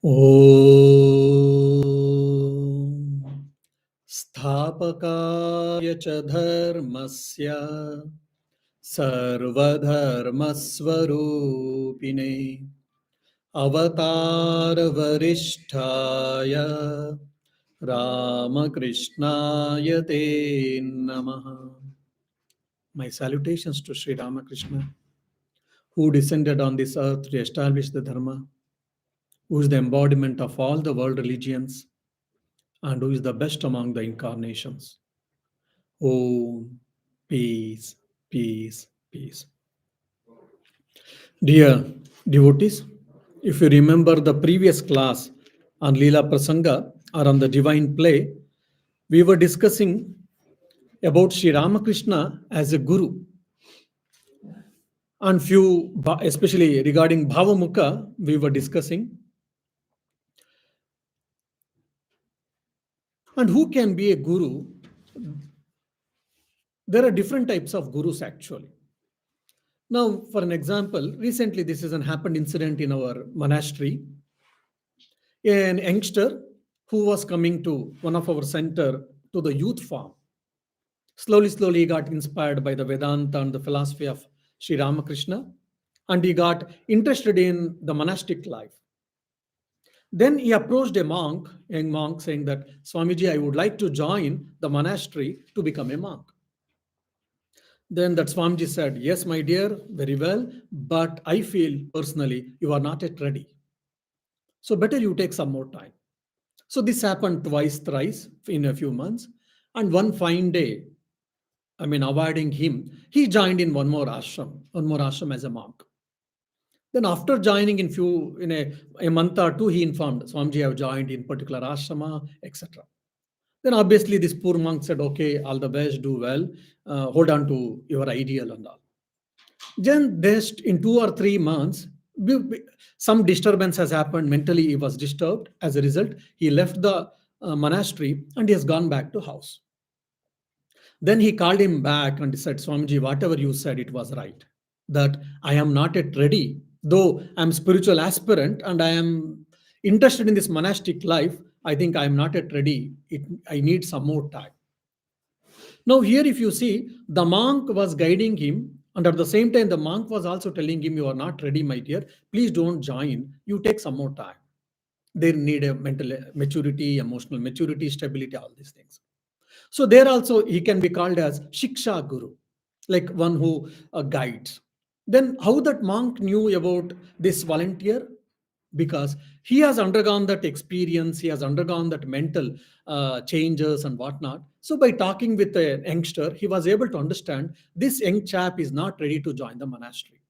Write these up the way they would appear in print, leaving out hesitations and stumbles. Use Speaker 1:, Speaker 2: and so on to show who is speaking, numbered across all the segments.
Speaker 1: ॐ स्थापकाय च धर्मस्य सर्वधर्मस्वरूपिणे अवतारवरिष्ठाय Ramakrishnaय te namaha. My salutations to Sri Ramakrishna, who descended on this earth to establish the Dharma, who is the embodiment of all the world religions, and who is the best among the incarnations. Om, peace, peace, peace. Dear devotees, if you remember the previous class on Leela Prasanga or on the divine play, we were discussing about Sri Ramakrishna as a guru, and few, especially regarding Bhavamukha, we were discussing. And who can be a guru? There are different types of gurus actually. Now, for an example, recently this is an happened incident in our monastery. An youngster who was coming to one of our center to the youth farm, slowly he got inspired by the Vedanta and the philosophy of Sri Ramakrishna, and he got interested in the monastic life. Then he approached a monk, young monk, saying that, Swamiji, I would like to join the monastery to become a monk. Then that Swamiji said, yes, my dear, very well, but I feel personally you are not yet ready. So better you take some more time. So this happened twice, thrice in a few months. And one fine day, avoiding him, he joined in one more ashram as a monk. Then after joining in a month or two, he informed, Swamiji, I have joined in particular ashrama, etc. Then obviously this poor monk said, okay, all the best, do well, hold on to your ideal and all. Then just in 2 or 3 months, some disturbance has happened. Mentally, he was disturbed. As a result, he left the monastery and he has gone back to house. Then he called him back and he said, Swamiji, whatever you said, it was right. That I am not yet ready. Though I am spiritual aspirant and I am interested in this monastic life, I think I am not yet ready. I need some more time. Now here, if you see, the monk was guiding him, and at the same time, the monk was also telling him, you are not ready, my dear. Please don't join. You take some more time. They need a mental maturity, emotional maturity, stability, all these things. So there also, he can be called as Shiksha Guru, like one who guides. Then how that monk knew about this volunteer? Because he has undergone that experience, he has undergone that mental changes and whatnot. So by talking with a youngster, he was able to understand this young chap is not ready to join the monastery.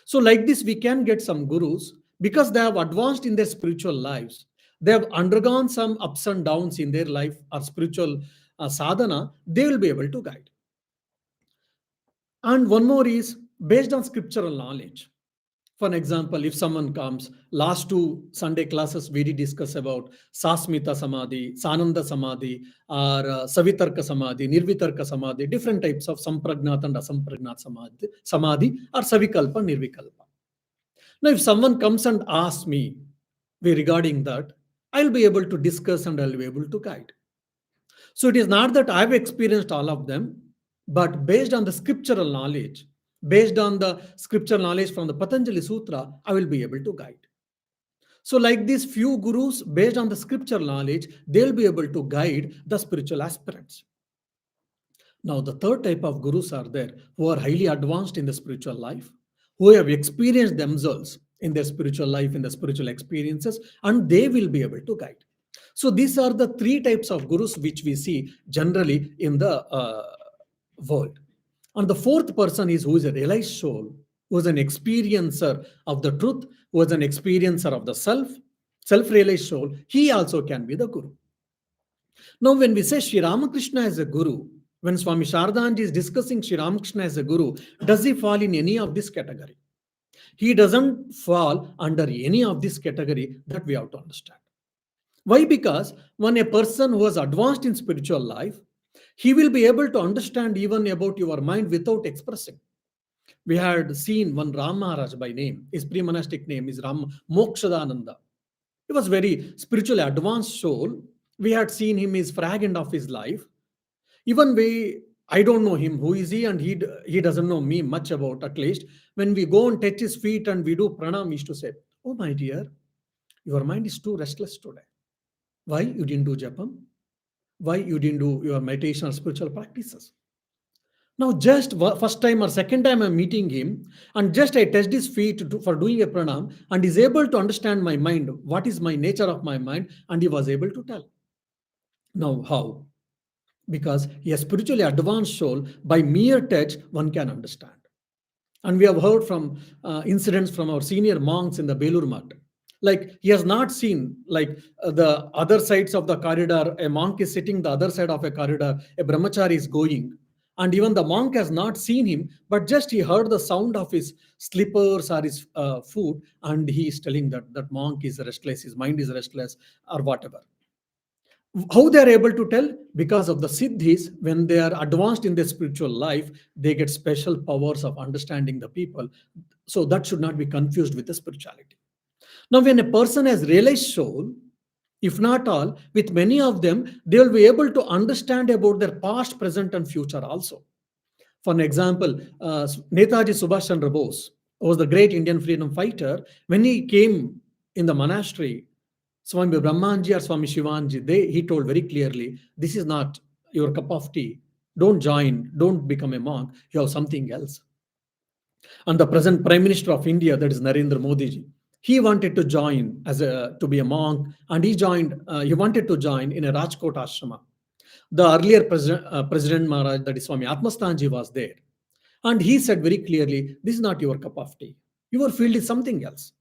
Speaker 1: So like this, we can get some gurus because they have advanced in their spiritual lives. They have undergone some ups and downs in their life or spiritual sadhana, they will be able to guide. And one more is based on scriptural knowledge. For an example, if someone comes, last 2 Sunday classes, we did discuss about Sasmita Samadhi, Sananda Samadhi, or Savitarka Samadhi, Nirvitarka Samadhi, different types of Sampragnat and Asampragnat Samadhi, or Savikalpa, Nirvikalpa. Now, if someone comes and asks me regarding that, I'll be able to discuss and I'll be able to guide. So it is not that I've experienced all of them, but based on the scriptural knowledge, based on the scriptural knowledge from the Patanjali Sutra, I will be able to guide. So like these few gurus, based on the scriptural knowledge, they'll be able to guide the spiritual aspirants. Now, the third type of gurus are there who are highly advanced in the spiritual life, who have experienced themselves in their spiritual life, in the spiritual experiences, and they will be able to guide. So these are the 3 types of gurus which we see generally in the world. And the fourth person is who is a realized soul, who is an experiencer of the truth, who is an experiencer of the self-realized soul. He also can be the guru. Now, when we say Sri Ramakrishna as a guru, when Swami Shardanji is discussing Sri Ramakrishna as a guru, does he fall in any of this category? He doesn't fall under any of this category, that we have to understand. Why? Because when a person who has advanced in spiritual life, he will be able to understand even about your mind without expressing. We had seen one Ram Maharaj by name, his pre-monastic name is Ram Mokshadananda. He was very spiritually advanced soul. We had seen him is fragment of his life. Even we, I don't know him, who is he, and he doesn't know me much about, at least. When we go and touch his feet and we do pranam, we used to say, "Oh, my dear, your mind is too restless today. Why you didn't do japam? Why you didn't do your meditation or spiritual practices?" Now, just first time or second time I'm meeting him, and just I touched his feet for doing a pranam, and he's able to understand my mind, what is my nature of my mind, and he was able to tell. Now, how? Because he is spiritually advanced soul, by mere touch, one can understand. And we have heard from incidents from our senior monks in the Belur Mutt. Like he has not seen like the other sides of the corridor. A monk is sitting the other side of a corridor. A brahmachari is going, and even the monk has not seen him, but just he heard the sound of his slippers or his foot, and he is telling that that monk is restless, his mind is restless, or whatever. How they are able to tell? Because of the siddhis. When they are advanced in their spiritual life, they get special powers of understanding the people. So that should not be confused with the spirituality. Now, when a person has realized soul, if not all, with many of them, they will be able to understand about their past, present, and future also. For an example, Netaji Subhash Chandra Bose was the great Indian freedom fighter. When he came in the monastery, Swami Brahmanji or Swami Shivanji, he told very clearly, this is not your cup of tea. Don't join, don't become a monk. You have something else. And the present Prime Minister of India, that is Narendra Modi ji, he wanted to join to be a monk, and he wanted to join in a Rajkot ashrama. The earlier President Maharaj, that is Swami Atmastanji, was there. And he said very clearly, this is not your cup of tea. Your field is something else.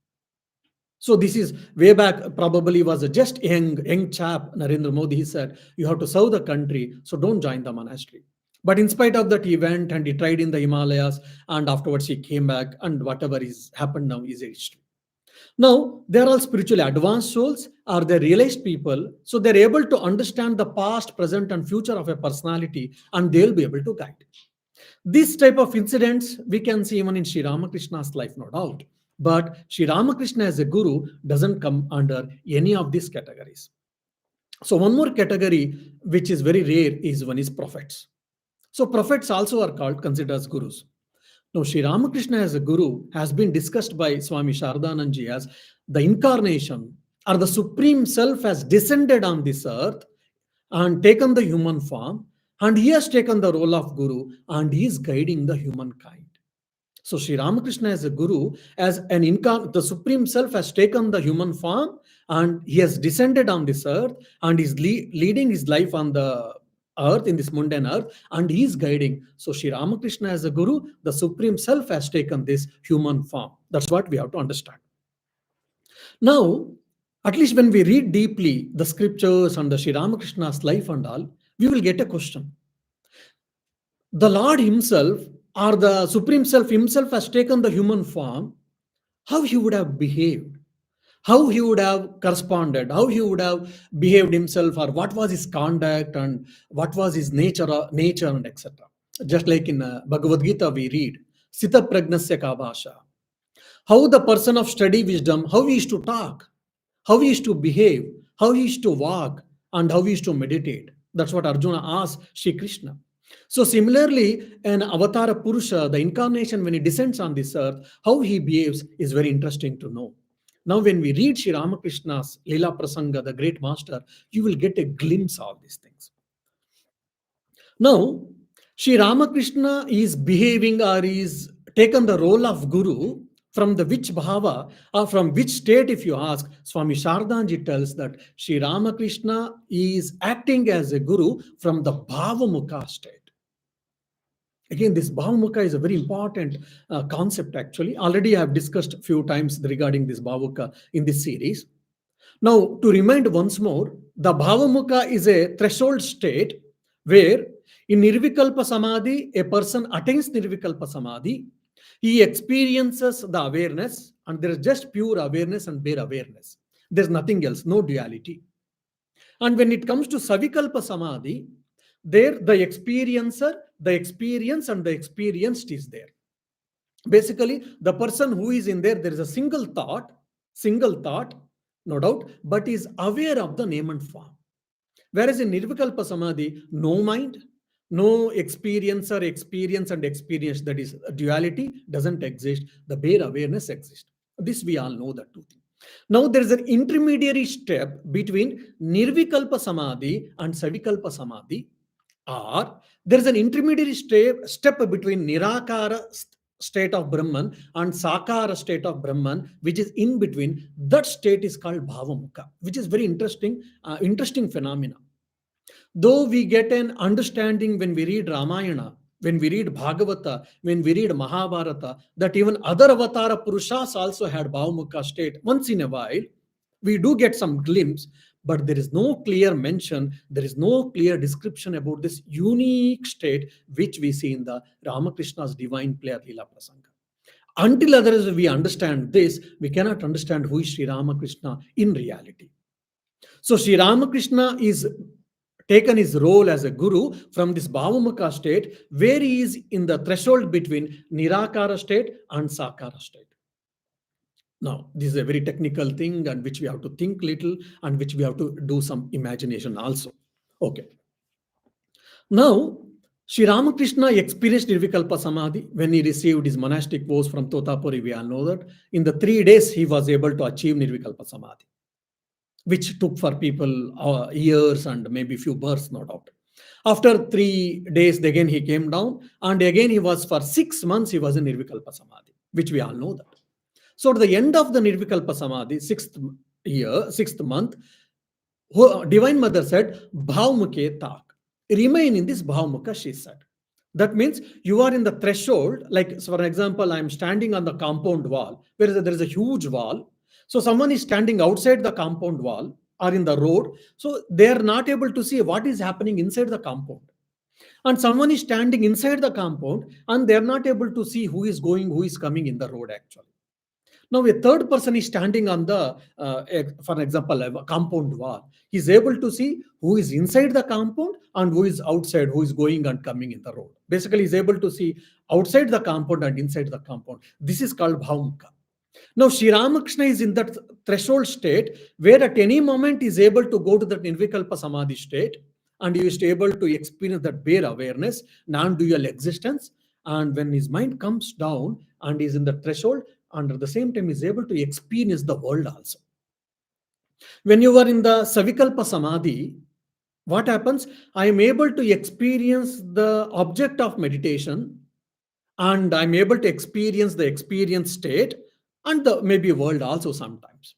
Speaker 1: So this is way back, probably was a just young chap, Narendra Modi. He said, you have to serve the country, so don't join the monastery. But in spite of that, he went and he tried in the Himalayas, and afterwards he came back, and whatever is happened now is history. Now, they're all spiritually advanced souls, or they realized people, so they're able to understand the past, present, and future of a personality, and they'll be able to guide. This type of incidents we can see even in Sri Ramakrishna's life, no doubt. But Sri Ramakrishna as a guru doesn't come under any of these categories. So one more category which is very rare is one is prophets. So prophets also are called considered as gurus. Now Sri Ramakrishna as a guru has been discussed by Swami Shardananji as the incarnation or the supreme self has descended on this earth and taken the human form, and he has taken the role of guru, and he is guiding the humankind. So Sri Ramakrishna as a guru, as the supreme self has taken the human form, and he has descended on this earth, and is leading his life on the earth, in this mundane earth, and he is guiding. So Sri Ramakrishna as a guru, the supreme self has taken this human form. That's what we have to understand. Now, at least when we read deeply the scriptures and the Sri Ramakrishna's life and all, we will get a question. The Lord himself, or the Supreme Self himself, has taken the human form. How he would have behaved? How he would have corresponded? How he would have behaved himself, or what was his conduct, and what was his nature and etc. Just like in Bhagavad Gita we read, Sita Pragnasya Kabhasha. How the person of study wisdom, how he is to talk, how he is to behave, how he is to walk, and how he is to meditate. That's what Arjuna asked Sri Krishna. So similarly, an Avatara Purusha, the incarnation, when he descends on this earth, how he behaves is very interesting to know. Now, when we read Sri Ramakrishna's Lila Prasanga, the great master, you will get a glimpse of these things. Now, Sri Ramakrishna is behaving or is taken the role of guru from the which bhava or from which state, if you ask. Swami Shardanji tells that Sri Ramakrishna is acting as a guru from the bhavamukha state. Again, this bhavamukha is a very important concept actually. Already I have discussed a few times regarding this bhavamukha in this series. Now, to remind once more, the bhavamukha is a threshold state where in Nirvikalpa Samadhi, a person attains Nirvikalpa Samadhi, he experiences the awareness, and there is just pure awareness and bare awareness. There's nothing else, no duality. And when it comes to Savikalpa Samadhi, there the experiencer, the experience, and the experienced is there. Basically, the person who is in there is a single thought, no doubt, but is aware of the name and form. Whereas in Nirvikalpa Samadhi, no mind, no experience or experience and experience, that is duality, doesn't exist. The bare awareness exists. This we all know that two things. Now there is an intermediary step between Nirvikalpa Samadhi and Savikalpa Samadhi, or there is an intermediary step between Nirakara state of Brahman and Sakara state of Brahman, which is in between. That state is called Bhavamukha, which is very interesting phenomena. Though we get an understanding when we read Ramayana, when we read Bhagavata, when we read Mahabharata, that even other avatara Purushas also had Bhavamukha state once in a while, we do get some glimpse, but there is no clear mention, there is no clear description about this unique state which we see in the Ramakrishna's divine play or Leela Prasanga. Until others we understand this, we cannot understand who is Sri Ramakrishna in reality. So Sri Ramakrishna is taken his role as a guru from this Bhavamukha state, where he is in the threshold between Nirakara state and Sakara state. Now, this is a very technical thing and which we have to think little and which we have to do some imagination also. Okay. Now, Sri Ramakrishna experienced Nirvikalpa Samadhi when he received his monastic vows from Totapuri. We all know that. In the 3 days, he was able to achieve Nirvikalpa Samadhi, which took for people years and maybe few births, no doubt. After 3 days, again he came down, and again he was for 6 months, he was in Nirvikalpa Samadhi, which we all know that. So at the end of the Nirvikalpa Samadhi, 6th month, Divine Mother said, Bhavmukhe tak. Remain in this Bhavmukha, she said. That means you are in the threshold, like so for example, I am standing on the compound wall, where there is a huge wall. So someone is standing outside the compound wall or in the road. So they are not able to see what is happening inside the compound. And someone is standing inside the compound and they are not able to see who is going, who is coming in the road actually. Now a third person is standing on the, for example, a compound wall. He is able to see who is inside the compound and who is outside, who is going and coming in the road. Basically, he is able to see outside the compound and inside the compound. This is called Bhavamukha. Now, Sri Ramakrishna is in that threshold state where at any moment he is able to go to that Nirvikalpa Samadhi state and he is able to experience that bare awareness, non-dual existence. And when his mind comes down and is in the threshold, and at the same time is able to experience the world also. When you are in the Savikalpa Samadhi, what happens? I am able to experience the object of meditation and I'm able to experience the experience state and the maybe world also sometimes.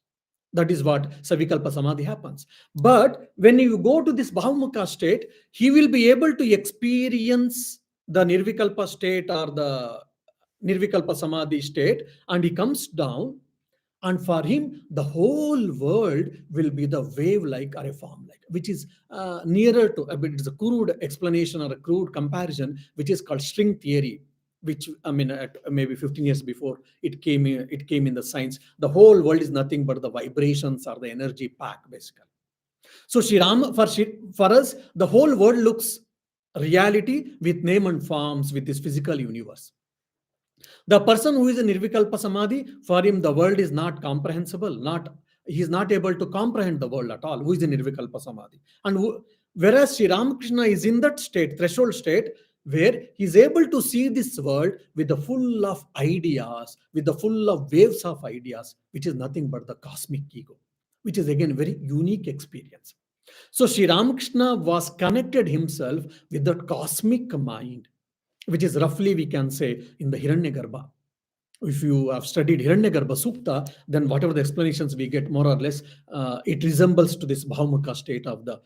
Speaker 1: That is what Savikalpa Samadhi happens. But when you go to this Bhavamukha state, he will be able to experience the Nirvikalpa state or the Nirvikalpa Samadhi state, and he comes down, and for him, the whole world will be the wave-like or a form-like, which is nearer to, but it's a crude explanation or a crude comparison, which is called string theory, which I mean, maybe 15 years before it came in the science. The whole world is nothing but the vibrations or the energy pack, basically. So for us, the whole world looks reality with name and forms with this physical universe. The person who is in Nirvikalpa Samadhi, for him the world is not comprehensible, he is not able to comprehend the world at all, who is in Nirvikalpa Samadhi. And whereas Sri Ramakrishna is in that state, threshold state, where he is able to see this world with the full of ideas, with the full of waves of ideas, which is nothing but the cosmic ego, which is again a very unique experience. So Sri Ramakrishna was connected himself with that cosmic mind, which is roughly we can say in the Hiranyagarbha. If you have studied Hiranyagarbha Sukta, then whatever the explanations we get, more or less, it resembles to this Bhavamukha state of the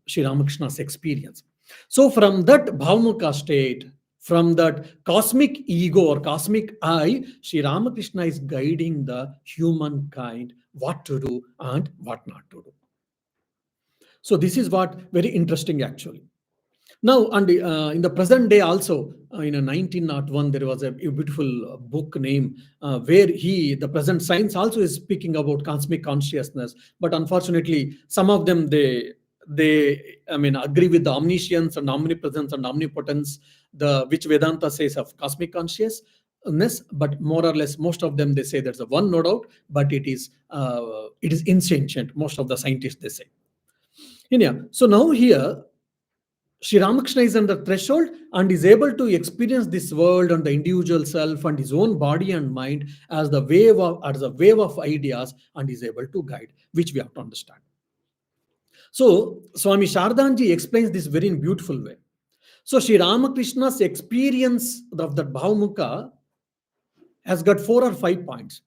Speaker 1: Sri Ramakrishna's experience. So from that Bhavamukha state, from that cosmic ego or cosmic I, Sri Ramakrishna is guiding the humankind what to do and what not to do. So this is what very interesting actually. Now, and in the present day also, in 1901, there was a beautiful book name where the present science also is speaking about cosmic consciousness. But unfortunately, some of them, they agree with the omniscience and omnipresence and omnipotence, which Vedanta says of cosmic consciousness. but more or less, most of them they say there's a one, no doubt, but it is insentient. Most of the scientists they say. Yeah. So now here, Sri Ramakrishna is on the threshold and is able to experience this world and the individual self and his own body and mind as a wave of ideas, and is able to guide, which we have to understand. So Swami Shardanji explains this very in beautiful way. So Sri Ramakrishna's experience of that Bhavamukha has got 4 or 5 points.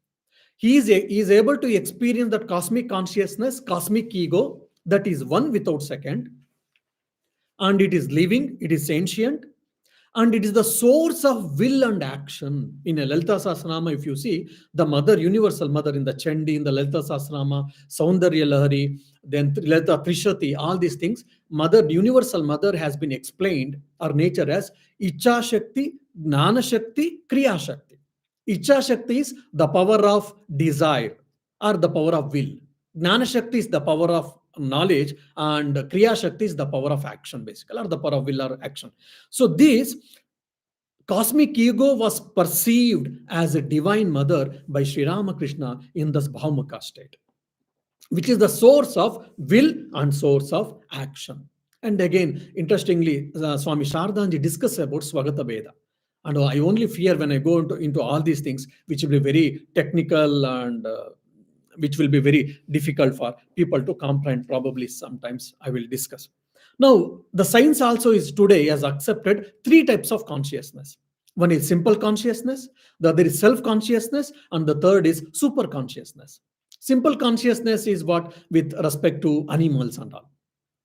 Speaker 1: He is able to experience that cosmic consciousness, cosmic ego, that is one without second, and it is living, it is sentient, and it is the source of will and action. In a Lalita Sahasranama, if you see, the mother, universal mother in the Chandi, in the Lalita Sahasranama, Saundarya Lahari, then Lalita Trishati, all these things, mother, universal mother has been explained, our nature as Icha Shakti, Gnana Shakti, Kriya Shakti. Icha Shakti is the power of desire or the power of will. Gnana Shakti is the power of knowledge, and Kriya Shakti is the power of action, basically, or the power of will or action. So this cosmic ego was perceived as a divine mother by Sri Ramakrishna in this Bhavamukha state, which is the source of will and source of action. And again, interestingly, Swami Shardanji discussed about Swagata Veda. And I only fear when I go into all these things, which will be very technical and which will be very difficult for people to comprehend. Probably sometimes I will discuss. Now, the science also is today has accepted 3 types of consciousness. One is simple consciousness, the other is self-consciousness, and the third is super consciousness. Simple consciousness is what with respect to animals and all.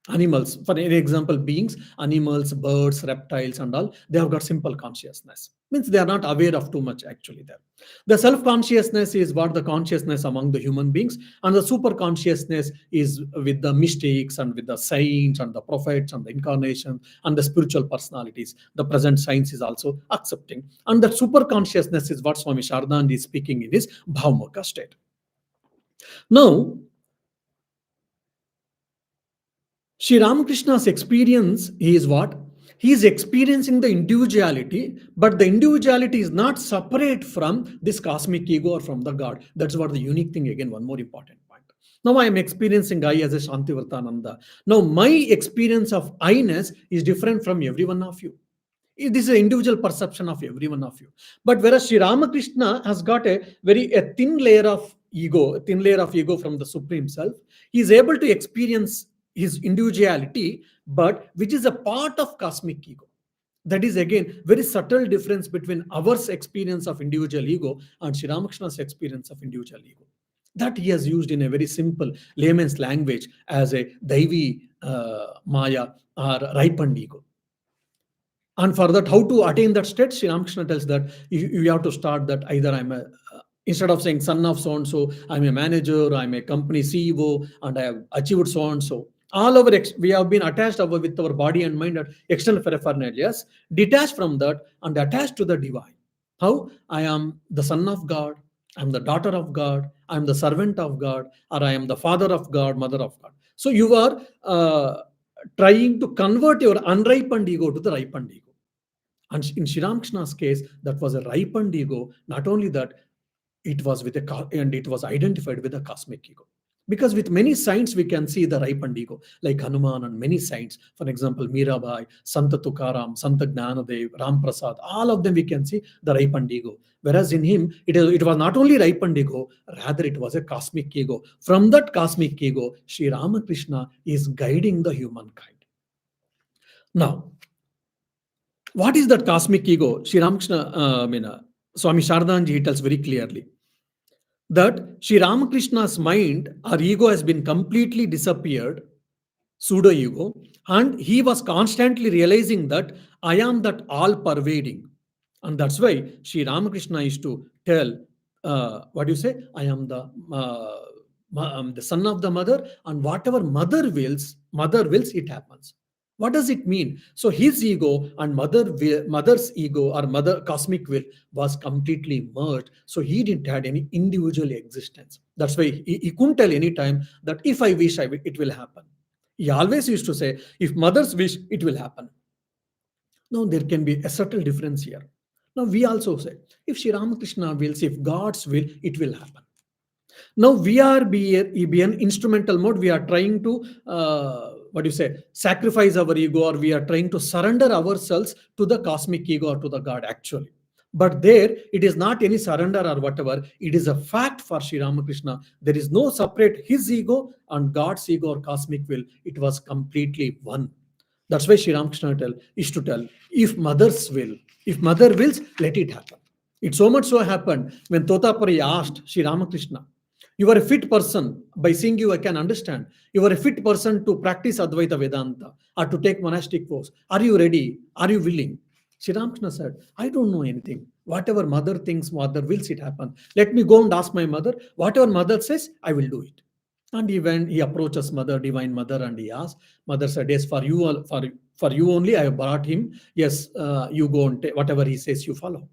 Speaker 1: Animals, for example, beings, animals, birds, reptiles, and all, they have got simple consciousness. Means they are not aware of too much actually there. The self-consciousness is what the consciousness among the human beings, and the super consciousness is with the mystics and with the saints and the prophets and the incarnation and the spiritual personalities. The present science is also accepting. And the super consciousness is what Swami Shardanji is speaking in his Bhavamukha state. Now, Sri Ramakrishna's experience is what? He is experiencing the individuality, but the individuality is not separate from this cosmic ego or from the God. That's what the unique thing, again, one more important point. Now I am experiencing I as a Shantivratananda. Now my experience of I-ness is different from every one of you. This is an individual perception of every one of you. But whereas Sri Ramakrishna has got a thin layer of ego from the Supreme Self, he is able to experience his individuality, but which is a part of cosmic ego. That is again very subtle difference between our experience of individual ego and Sri Ramakrishna's experience of individual ego. That he has used in a very simple layman's language as a Daivi Maya or ripened ego. And for that, how to attain that state, Sri Ramakrishna tells that you have to start that either instead of saying son of so and so, I'm a manager, I'm a company CEO, and I have achieved so and so. All over, we have been attached with our body and mind at external paraphernalias, detached from that and attached to the divine. How? I am the son of God, I'm the daughter of God, I'm the servant of God, or I am the father of God, mother of God. So you are trying to convert your unripened ego to the ripened ego. And in Sri Ramakrishna's case, that was a ripened ego. Not only that, it was identified with a cosmic ego. Because with many saints, we can see the ripened ego, like Hanuman and many saints. For example, Mirabai, Santa Tukaram, Santa Gnanadev, Ram Prasad, all of them we can see the ripened ego. Whereas in him, it was not only ripened ego, rather it was a cosmic ego. From that cosmic ego, Sri Ramakrishna is guiding the humankind. Now, what is that cosmic ego? Sri Ramakrishna, Swami Shardanji tells very clearly that Sri Ramakrishna's mind or ego has been completely disappeared, pseudo ego, and he was constantly realizing that I am that all pervading. And that's why Sri Ramakrishna used to tell, what do you say? I am the son of the mother, and whatever mother wills, it happens. What does it mean? So his ego and mother's ego or mother cosmic will was completely merged. So he didn't have any individual existence. That's why he couldn't tell any time that if I wish, it will happen. He always used to say, if mothers wish, it will happen. No, there can be a subtle difference here. Now we also say, if Sri Ramakrishna wills, if God's will, it will happen. Now we are be an instrumental mode. We are trying to what do you say, sacrifice our ego, or we are trying to surrender ourselves to the cosmic ego or to the God actually. But there, it is not any surrender or whatever. It is a fact for Sri Ramakrishna. There is no separate his ego and God's ego or cosmic will. It was completely one. That's why Sri Ramakrishna is to tell, if mother's will, if mother wills, let it happen. It so much so happened when Totapari asked Sri Ramakrishna, you are a fit person. By seeing you, I can understand. You are a fit person to practice Advaita Vedanta or to take monastic vows. Are you ready? Are you willing? Sri Ramakrishna said, I don't know anything. Whatever mother thinks, mother wills it happen. Let me go and ask my mother. Whatever mother says, I will do it. And he approaches mother, divine mother, and he asks. Mother said, yes, for you, for you only, I have brought him. Yes, you go and whatever he says, you follow.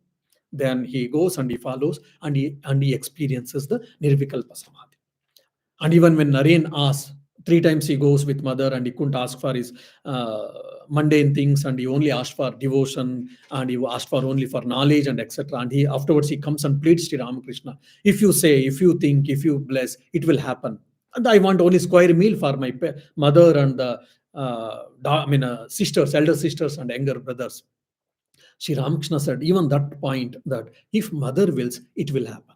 Speaker 1: Then he goes and he follows, and he experiences the Nirvikalpa Samadhi. And even when Naren asks, 3 times he goes with mother and he couldn't ask for his mundane things, and he only asked for devotion, and he asked for only for knowledge and etc. And he afterwards he comes and pleads to Ramakrishna, if you say, if you think, if you bless, it will happen. And I want only square meal for my mother and the sisters, elder sisters and younger brothers. Sri Ramakrishna said, even that point, that if mother wills, it will happen.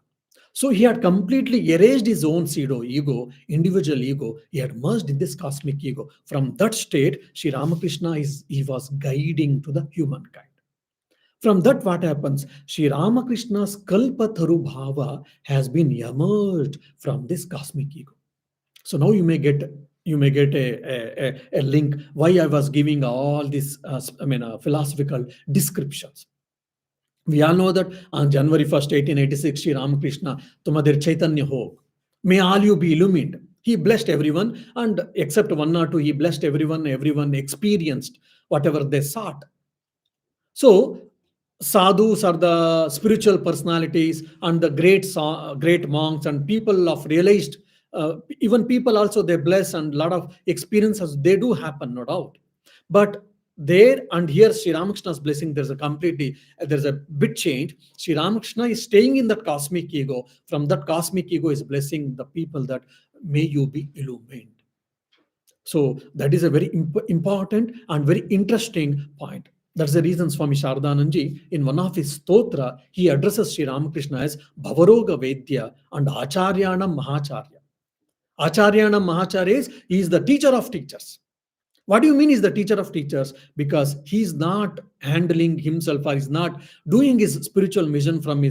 Speaker 1: So he had completely erased his own pseudo ego, individual ego. He had merged in this cosmic ego. From that state, Sri Ramakrishna he was guiding to the humankind. From that, what happens? Sri Ramakrishna's Kalpataru Bhava has been emerged from this cosmic ego. So now you may get a link why I was giving all these philosophical descriptions. We all know that on January 1st, 1886, Sri Ramakrishna, Tumadir Chaitanya ho. May all you be illumined. He blessed everyone, and except one or two, he blessed everyone. Everyone experienced whatever they sought. So, sadhus are the spiritual personalities and the great monks and people of realized, even people also they bless, and a lot of experiences they do happen, no doubt. But there and here, Sri Ramakrishna's blessing, there's a bit change. Sri Ramakrishna is staying in that cosmic ego. From that cosmic ego is blessing the people that may you be illumined. So that is a very important and very interesting point. That's the reason Swami Shardananji, in one of his stotra, he addresses Sri Ramakrishna as Bhavaroga Vedya and Acharyanam Mahacharya. Acharyanam Mahacharya is the teacher of teachers. What do you mean is the teacher of teachers? Because he's not handling himself, or he's not doing his spiritual mission from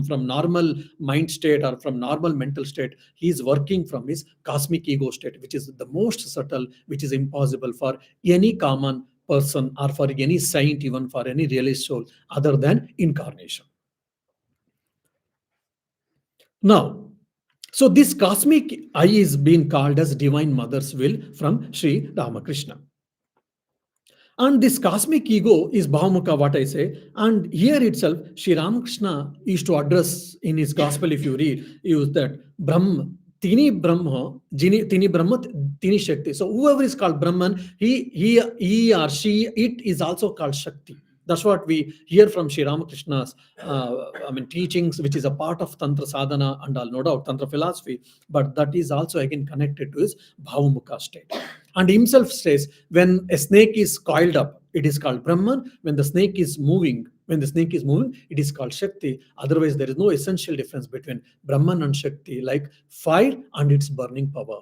Speaker 1: from normal mind state or from normal mental state. He's working from his cosmic ego state, which is the most subtle, which is impossible for any common person or for any saint, even for any realized soul, other than incarnation. Now, so this cosmic I is being called as Divine Mother's will from Sri Ramakrishna. And this cosmic ego is Bhavamukha, what I say. And here itself, Sri Ramakrishna used to address in his gospel, if you read, use that Brahma, Tini Brahma, Tini Brahma, Tini Shakti. So whoever is called Brahman, he or she, it is also called Shakti. That's what we hear from Sri Ramakrishna's teachings, which is a part of Tantra sadhana and all, no doubt, Tantra philosophy. But that is also again connected to his Bhavamukha state. And himself says, when a snake is coiled up, it is called Brahman. When the snake is moving, it is called Shakti. Otherwise, there is no essential difference between Brahman and Shakti, like fire and its burning power.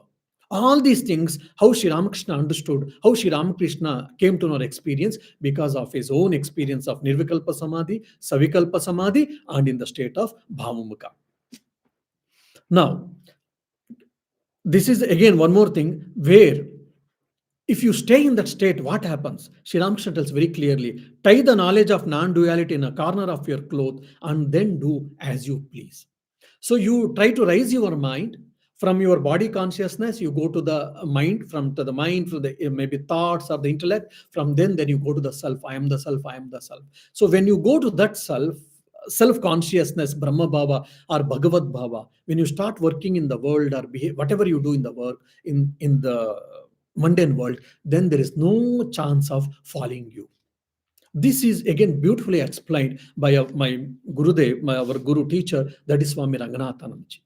Speaker 1: All these things, how Sri Ramakrishna understood, how Sri Ramakrishna came to know experience because of his own experience of Nirvikalpa Samadhi, Savikalpa Samadhi, and in the state of Bhavamukha. Now, this is again one more thing where if you stay in that state, what happens? Sri Ramakrishna tells very clearly, tie the knowledge of non-duality in a corner of your cloth and then do as you please. So you try to raise your mind from your body consciousness, you go to the mind, from to the mind, to the maybe thoughts or the intellect. From then you go to the self. I am the self. I am the self. So when you go to that self-consciousness, Brahma Bhava or Bhagavad Bhava, when you start working in the world or whatever you do in the work, in the mundane world, then there is no chance of falling you. This is again beautifully explained by my Gurudev, our Guru teacher, that is Swami Ranganathanamji.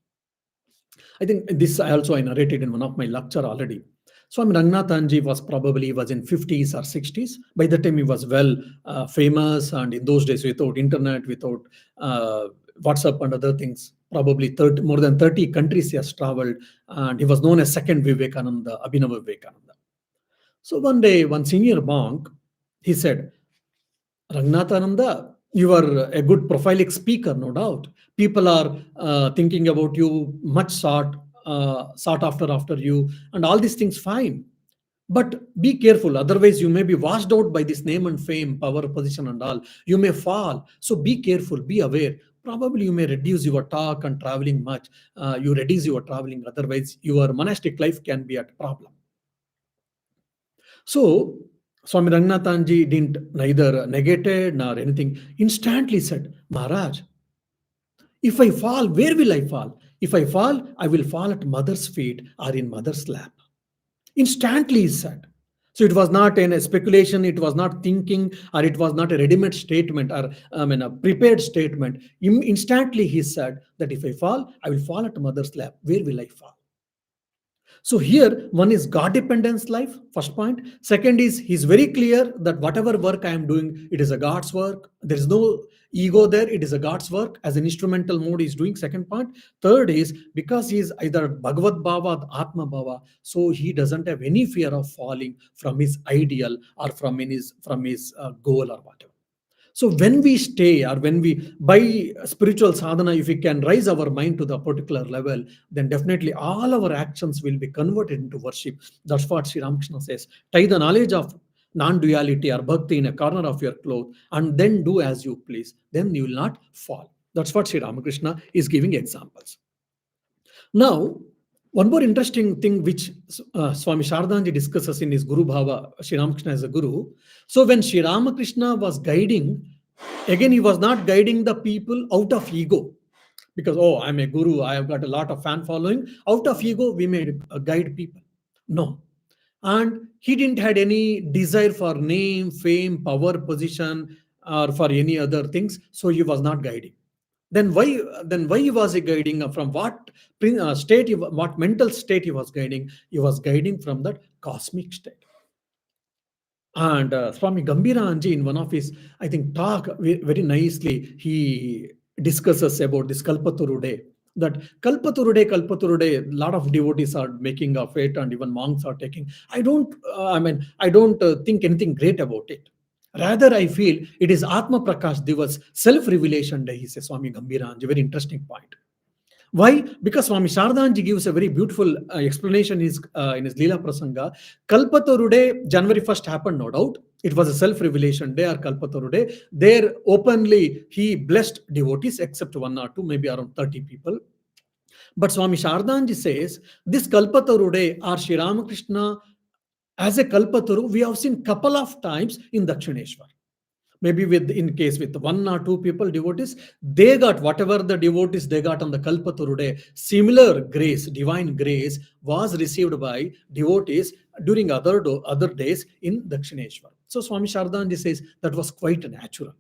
Speaker 1: I think this I narrated in one of my lecture already. Swami Ranganathanji was in 50s or 60s. By the time he was well famous, and in those days without internet, without uh, WhatsApp and other things, probably more than 30 countries he has traveled, and he was known as second Vivekananda, Abhinava Vivekananda. So one day, one senior monk, he said, Rangnathananda, you are a good prophylix speaker, no doubt. People are thinking about you, much sought after you, and all these things fine. But be careful, otherwise you may be washed out by this name and fame, power, position, and all. You may fall. So be careful, be aware. Probably you may reduce your talk and traveling much. You reduce your traveling, otherwise your monastic life can be at problem. So Swami Ranganathanji didn't neither negated nor anything. Instantly said, Maharaj, if I fall, where will I fall? If I fall, I will fall at mother's feet or in mother's lap. Instantly he said. So it was not a speculation, it was not thinking, or it was not a ready-made statement, or a prepared statement. Instantly he said that if I fall, I will fall at mother's lap. Where will I fall? So here, one is God dependence life, first point. Second is he's very clear that whatever work I am doing, it is a God's work. There is no ego there. It is a God's work as an instrumental mode he's doing. Second point. Third is because he is either Bhagavad Bhava or Atma Bhava, so he doesn't have any fear of falling from his ideal or from his goal or whatever. So when we stay, or when we, by spiritual sadhana, if we can raise our mind to the particular level, then definitely all our actions will be converted into worship. That's what Sri Ramakrishna says. Tie the knowledge of non-duality or bhakti in a corner of your cloth and then do as you please. Then you will not fall. That's what Sri Ramakrishna is giving examples. Now, one more interesting thing which Swami Shardanji discusses in his Guru Bhava, Sri Ramakrishna as a Guru. So when Sri Ramakrishna was guiding, again, he was not guiding the people out of ego. Because, oh, I'm a Guru, I have got a lot of fan following. Out of ego, we may guide people. No. And he didn't had any desire for name, fame, power, position, or for any other things. So he was not guiding. Then why was he guiding? From what state, what mental state he was guiding? He was guiding from that cosmic state. And Swami Gambhiranji, in one of his, I think, talk very nicely, he discusses about this Kalpataru day. That Kalpataru day, a lot of devotees are making of it, and even monks are taking. I don't think anything great about it. Rather, I feel it is Atma Prakash Divas, self-revelation day, he says, Swami Gambhiranji. Very interesting point. Why? Because Swami Shardanji gives a very beautiful explanation in his Leela Prasanga. Kalpataru day, January 1st happened, no doubt. It was a self-revelation day or Kalpataru day. There openly he blessed devotees, except one or two, maybe around 30 people. But Swami Shardanji says, this Kalpataru day or Sri Ramakrishna as a Kalpataru, we have seen couple of times in Dakshineshwar. Maybe with one or two people, devotees, they got whatever the devotees they got on the Kalpataru day. Similar grace, divine grace, was received by devotees during other days in Dakshineshwar. So Swami Shardanji says that was quite natural.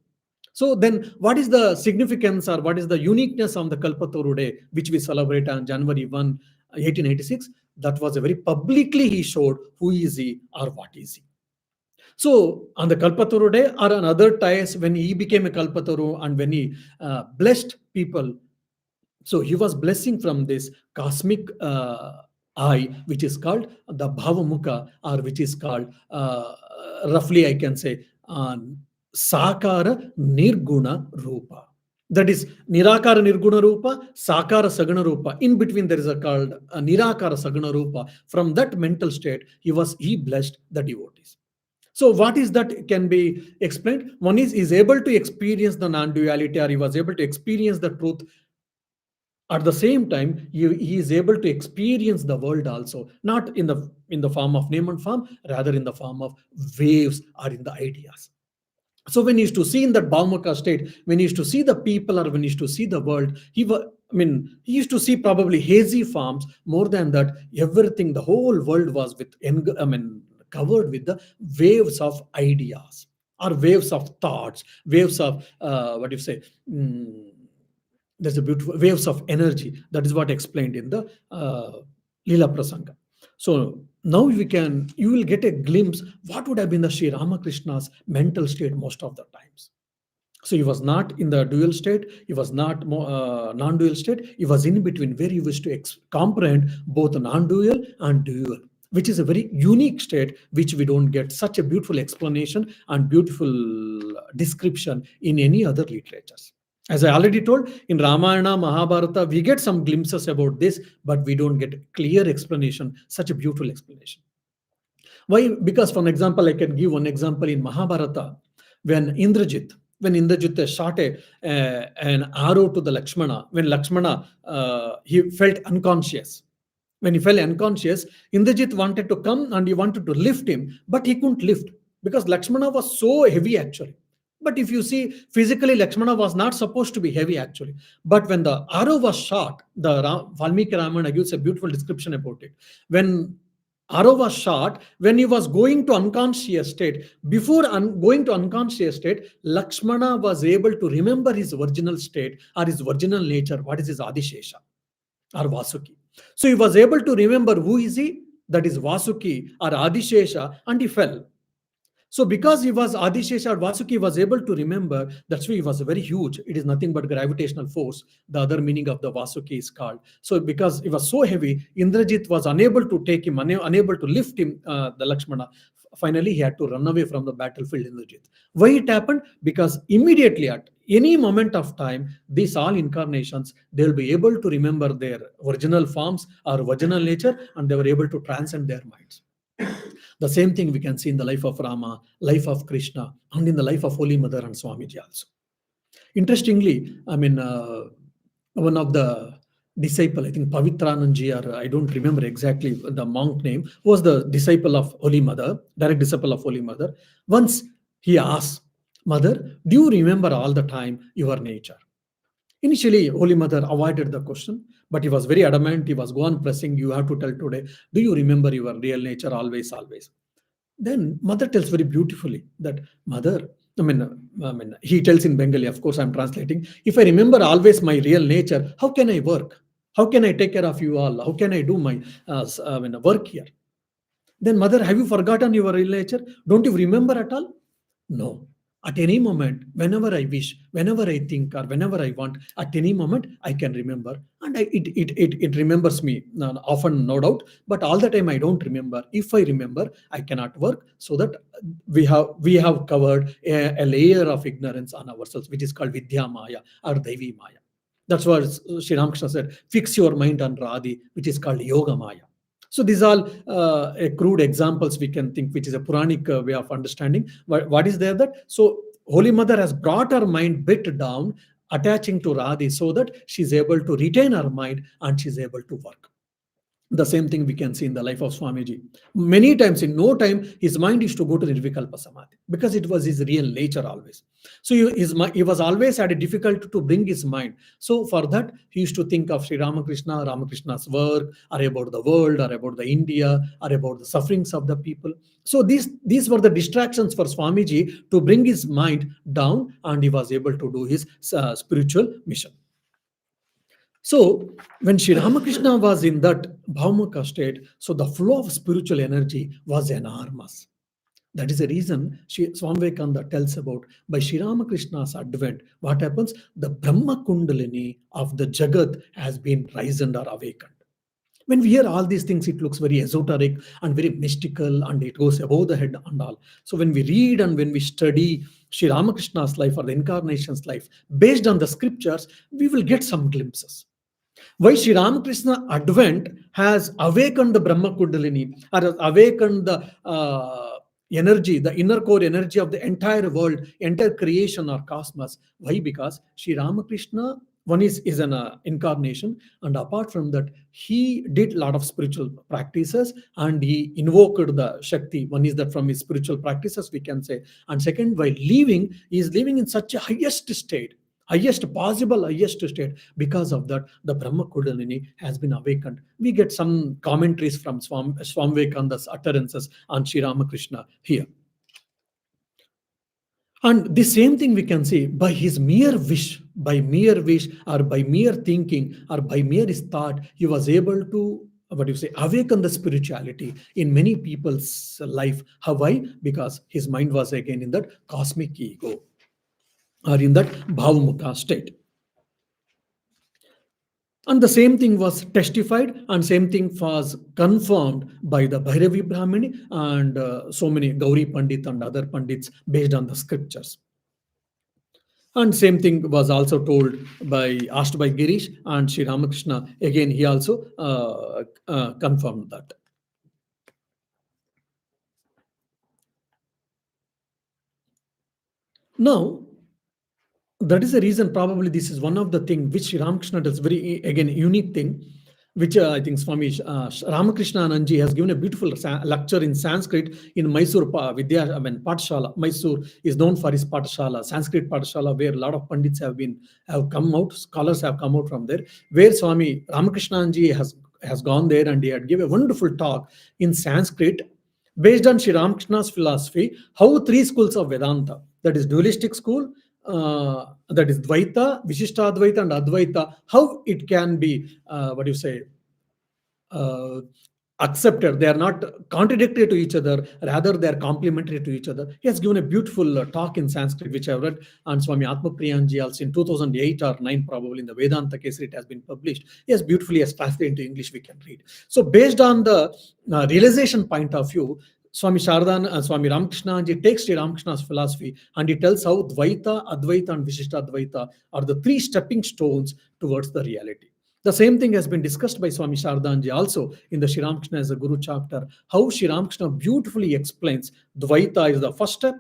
Speaker 1: So then what is the significance, or what is the uniqueness of the Kalpataru day, which we celebrate on January 1, 1886? That was a very publicly he showed who is he or what is he. So on the Kalpataru day or on other times when he became a Kalpataru and when he blessed people, so he was blessing from this cosmic eye, which is called the Bhavamukha, or which is called roughly I can say Sakara Nirguna Rupa. That is Nirakara Nirguna Rupa, Sakara Saguna Rupa. In between there is a called Nirakara Saguna Rupa. From that mental state, he blessed the devotees. So what is that can be explained? One is able to experience the non-duality, or he was able to experience the truth. At the same time, he is able to experience the world also, not in the form of name and form, rather in the form of waves or in the ideas. So when he used to see in that Bhavamukha state, when he used to see the people or when he used to see the world, he used to see probably hazy forms. More than that, everything, the whole world was covered with the waves of ideas. or waves of thoughts, waves of what do you say? Mm, there's a beautiful waves of energy. That is what explained in the Lila Prasanga. So now you will get a glimpse what would have been the Sri Ramakrishna's mental state most of the times. So he was not in the dual state, he was not non-dual state, he was in between where he was to comprehend both non-dual and dual, which is a very unique state which we don't get such a beautiful explanation and beautiful description in any other literatures. As I already told, in Ramayana, Mahabharata, we get some glimpses about this, but we don't get clear explanation, such a beautiful explanation. Why? Because, for example, I can give one example in Mahabharata, when Indrajit shot an arrow to the Lakshmana, when Lakshmana he felt unconscious. When he fell unconscious, Indrajit wanted to come and he wanted to lift him, but he couldn't lift because Lakshmana was so heavy actually. But if you see, physically, Lakshmana was not supposed to be heavy actually. But when the arrow was shot, the Valmiki Ramayana gives a beautiful description about it. When arrow was shot, when he was going to unconscious state, before going to unconscious state, Lakshmana was able to remember his original state or his original nature, what is his Adishesha or Vasuki. So he was able to remember who is he, that is Vasuki or Adishesha, and he fell. So because he was Adishesha or Vasuki was able to remember, that's why he was very huge. It is nothing but gravitational force. The other meaning of the Vasuki is called. So because he was so heavy, Indrajit was unable to take him, unable to lift him, the Lakshmana. Finally, he had to run away from the battlefield, Indrajit. Why it happened? Because immediately at any moment of time, these all incarnations, they'll be able to remember their original forms or original nature, and they were able to transcend their minds. The same thing we can see in the life of Rama, life of Krishna, and in the life of Holy Mother and Swamiji also. Interestingly, I mean, one of the disciple, I think Pavitranandji, or I don't remember exactly the monk name, was the disciple of Holy Mother, direct disciple of Holy Mother. Once he asked, Mother, do you remember all the time your nature? Initially, Holy Mother avoided the question, but he was very adamant. He was go on pressing, you have to tell today, do you remember your real nature always, always? Then Mother tells very beautifully that, Mother, he tells in Bengali, of course, I'm translating. If I remember always my real nature, how can I work? How can I take care of you all? How can I do my work here? Then, Mother, have you forgotten your real nature? Don't you remember at all? No. At any moment, whenever I wish, whenever I think, or whenever I want, at any moment, I can remember. And it remembers me, often, no doubt, but all the time I don't remember. If I remember, I cannot work, so that we have covered a layer of ignorance on ourselves, which is called Vidya Maya or Devi Maya. That's what Sri Ramakrishna said, fix your mind on Radhi, which is called Yoga Maya. So these are crude examples we can think, which is a Puranic way of understanding. What is there that? So Holy Mother has brought her mind bit down, attaching to Radhi, so that she's able to retain her mind and she's able to work. The same thing we can see in the life of Swamiji. Many times, in no time, his mind used to go to Nirvikalpa Samadhi because it was his real nature always. So he was always had a difficulty to bring his mind. So for that, he used to think of Sri Ramakrishna, Ramakrishna's work, or about the world, or about the India, or about the sufferings of the people. So these were the distractions for Swamiji to bring his mind down, and he was able to do his spiritual mission. So when Sri Ramakrishna was in that Bhaumukha state, so the flow of spiritual energy was enormous. That is the reason Swami Vivekananda tells about, by Sri Ramakrishna's advent, what happens? The Brahma Kundalini of the Jagat has been risen or awakened. When we hear all these things, it looks very esoteric and very mystical, and it goes above the head and all. So when we read and when we study Sri Ramakrishna's life or the incarnation's life, based on the scriptures, we will get some glimpses. Why Sri Ramakrishna advent has awakened the Brahma Kundalini, or has awakened the energy, the inner core energy of the entire world, entire creation or cosmos. Why? Because Sri Ramakrishna, one is an incarnation, and apart from that, he did a lot of spiritual practices and he invoked the Shakti. One is that from his spiritual practices, we can say. And second, while living, he is living in such a highest state, highest possible, highest state. Because of that, the Brahma Kundalini has been awakened. We get some commentaries from Swami Vivekananda's utterances on Sri Ramakrishna here. And the same thing we can see by his mere wish, or by mere thinking, or by mere his thought, he was able to, what do you say, awaken the spirituality in many people's life. How? Why? Because his mind was again in that cosmic ego, or in that bhavamukha state. And the same thing was testified, and same thing was confirmed by the Bhairavi Brahmini and so many Gauri Pandit and other Pandits based on the scriptures. And same thing was also told by asked by Girish and Sri Ramakrishna. Again, he also confirmed that. Now, that is the reason, probably this is one of the thing which Ramakrishna does, very again unique thing, which I think Swami Ramakrishna Anandji has given a beautiful lecture in Sanskrit in Mysore Vidya, I mean Pathshala. Mysore is known for his Pathshala, Sanskrit Pathshala, where a lot of pandits have come out, scholars have come out from there, where Swami Ramakrishna Anandji has gone there, and he had given a wonderful talk in Sanskrit based on Sri Ramakrishna's philosophy, how three schools of Vedanta, that is dualistic school, that is Dvaita, Vishishtadvaita, and Advaita, how it can be, what do you say, uh, accepted. They are not contradictory to each other, rather they are complementary to each other. He has given a beautiful talk in Sanskrit, which I read, and Swami Atmapriyanji also in 2008 or 9, probably in the Vedanta case, it has been published. He has beautifully translated into English, we can read. So based on the realization point of view, Swami Swami Ramakrishnaji takes Sri Ramakrishna's philosophy, and he tells how Dvaita, Advaita, and Vishishtadvaita are the three stepping stones towards the reality. The same thing has been discussed by Swami Shardanji also in the Sri Ramakrishna as a Guru chapter, how Sri Ramakrishna beautifully explains Dvaita is the first step,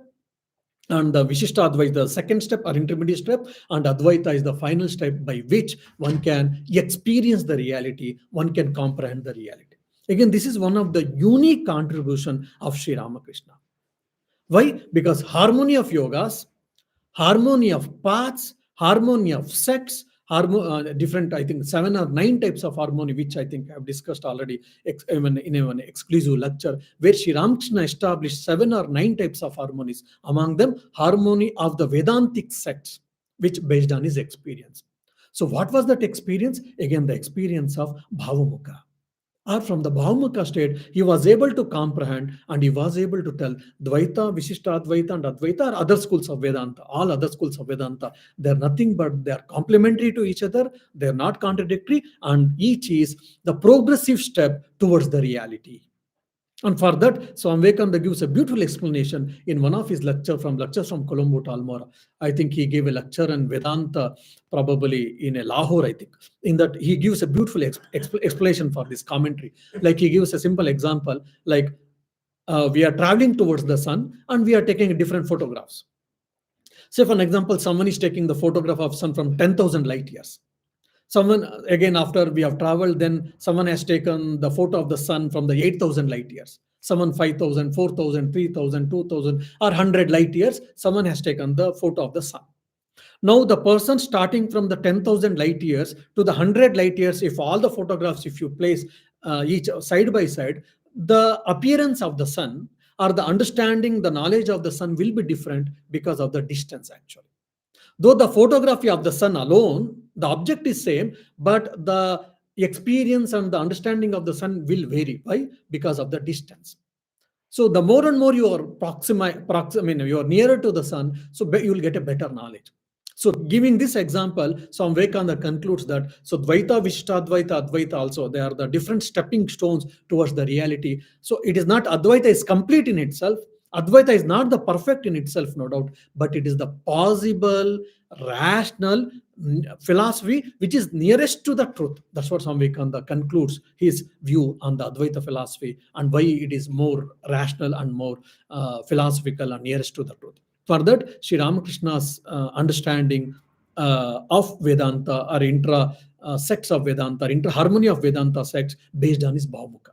Speaker 1: and the Vishishtadvaita the second step or intermediate step, and Advaita is the final step by which one can experience the reality, one can comprehend the reality. Again, this is one of the unique contribution of Sri Ramakrishna. Why? Because harmony of yogas, harmony of paths, harmony of sects, different, I think 7 or 9 types of harmony, which I think I've discussed already even in an exclusive lecture, where Sri Ramakrishna established 7 or 9 types of harmonies. Among them, harmony of the Vedantic sects, which based on his experience. So what was that experience? Again, the experience of Bhavamukha, or from the Bhavamukha state, he was able to comprehend, and he was able to tell Dvaita, Vishishtadvaita, and Advaita are other schools of Vedanta. All other schools of Vedanta, they're nothing but they're complementary to each other, they're not contradictory, and each is the progressive step towards the reality. And for that, Swami Vivekananda gives a beautiful explanation in one of his lectures from Colombo to Almora. I think he gave a lecture on Vedanta, probably in a Lahore, I think. In that, he gives a beautiful explanation for this commentary. Like he gives a simple example, like we are traveling towards the sun and we are taking different photographs. Say, for an example, someone is taking the photograph of sun from 10,000 light years. Someone, again, after we have traveled, then someone has taken the photo of the sun from the 8,000 light years. Someone 5,000, 4,000, 3,000, 2,000, or 100 light years, someone has taken the photo of the sun. Now, the person starting from the 10,000 light years to the 100 light years, if all the photographs, if you place each side by side, the appearance of the sun, or the understanding, the knowledge of the sun will be different because of the distance, actually. Though the photography of the sun alone, the object is same, but the experience and the understanding of the sun will vary. Why? Because of the distance. So the more and more you are you are nearer to the sun, so you will get a better knowledge. So giving this example, Swami Vivekananda concludes that, so Dvaita, Vishishtadvaita, Advaita also, they are the different stepping stones towards the reality. So it is not Advaita is complete in itself. Advaita is not the perfect in itself, no doubt, but it is the possible, rational philosophy which is nearest to the truth. That's what Swami Vivekananda concludes his view on the Advaita philosophy, and why it is more rational and more philosophical and nearest to the truth. For that, Sri Ramakrishna's understanding of Vedanta, or intra sects of Vedanta, or inter harmony of Vedanta sects, based on his Bhavamukha.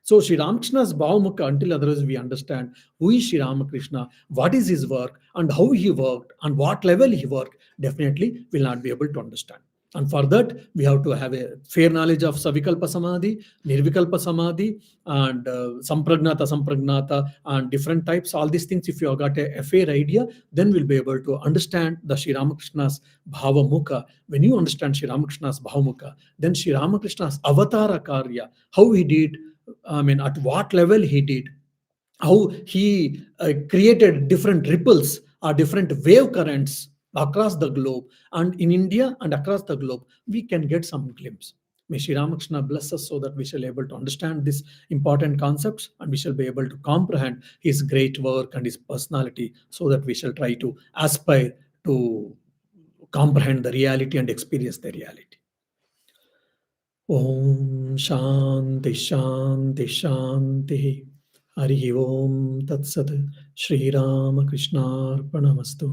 Speaker 1: So Sri Ramakrishna's Bhavamukha, until otherwise we understand who is Sri Ramakrishna, what is his work, and how he worked, and what level he worked, definitely will not be able to understand. And for that, we have to have a fair knowledge of Savikalpa Samadhi, Nirvikalpa Samadhi, and Sampragnata, and different types. All these things, if you have got a fair idea, then we'll be able to understand the Sri Ramakrishna's Bhava Mukha. When you understand Sri Ramakrishna's Bhava Mukha, then Sri Ramakrishna's Avatara Karya, how he did, at what level he did, how he created different ripples or different wave currents across the globe, and in India and across the globe, we can get some glimpse. May Sri Ramakrishna bless us so that we shall be able to understand these important concepts, and we shall be able to comprehend his great work and his personality, so that we shall try to aspire to comprehend the reality and experience the reality. Om Shanti Shanti Shanti. Harihi Om Tat Sat. Shri Ramakrishna Arpanamastu.